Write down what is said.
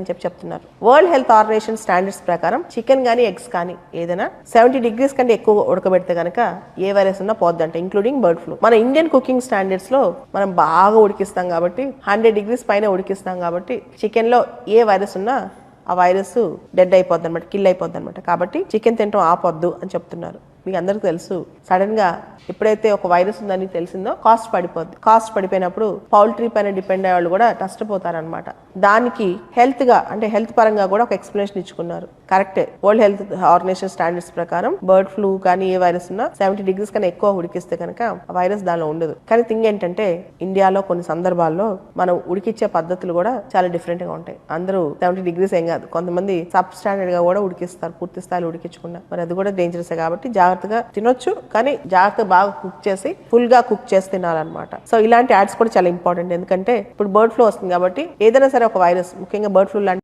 అని చెప్తున్నారు. World health organisation standards ప్రకారం చికెన్ కానీ ఎగ్స్ కానీ ఏదైనా 70 degrees కంటే ఎక్కువ ఉడకబెడితే కనుక ఏ వైరస్ ఉన్నా పోద్దంట, ఇంక్లూడింగ్ బర్డ్ ఫ్లూ. మన ఇండియన్ కుకింగ్ స్టాండర్డ్స్ లో మనం బాగా ఉడికిస్తాం కాబట్టి 100 degrees పైన ఉడికిస్తాం కాబట్టి చికెన్ లో ఏ వైరస్ ఉన్నా ఆ వైరస్ డెడ్ అయిపోద్ది అనమాట, కిల్ అయిపోద్ది అనమాట. కాబట్టి చికెన్ తినడం ఆపొద్దు అని చెప్తున్నారు. మీకు అందరికి తెలుసు, సడన్ గా ఎప్పుడైతే ఒక వైరస్ ఉందని తెలిసిందో కాస్ట్ పడిపోద్ది. కాస్ట్ పడిపోయినప్పుడు పౌల్ట్రీ పైన డిపెండ్ అయ్యే వాళ్ళు కూడా నష్టపోతారనమాట. దానికి హెల్త్ గా అంటే హెల్త్ పరంగా కూడా ఒక ఎక్స్ప్లెనేషన్ ఇచ్చుకున్నారు. కరెక్టే, వరల్డ్ హెల్త్ ఆర్గనైజేషన్ స్టాండర్డ్స్ ప్రకారం బర్డ్ ఫ్లూ కానీ ఏ వైరస్ ఉన్నా 70 degrees కన్నా ఎక్కువ ఉడికిస్తే కనుక ఆ వైరస్ దానిలో ఉండదు. కానీ థింగ్ ఏంటంటే ఇండియాలో కొన్ని సందర్భాల్లో మనం ఉడికిచ్చే పద్ధతులు కూడా చాలా డిఫరెంట్ గా ఉంటాయి. అందరూ 70 degrees ఏం కాదు, కొంతమంది సబ్ స్టాండర్డ్ గా కూడా ఉడికిస్తారు, పూర్తి స్థాయిలో ఉడికించకుండా. మరి అది కూడా డేంజరస్ కాబట్టి జాగ్రత్తగా తినొచ్చు, కానీ జాగ్రత్తగా బాగా కుక్ చేసి ఫుల్ గా కుక్ చేసి తినాలన్నమాట. సో ఇలాంటి యాడ్స్ కూడా చాలా ఇంపార్టెంట్. ఎందుకంటే ఇప్పుడు బర్డ్ ఫ్లూ వస్తుంది కాబట్టి ఏదైనా సరే ఒక వైరస్, ముఖ్యంగా బర్డ్ ఫ్లూ లాంటి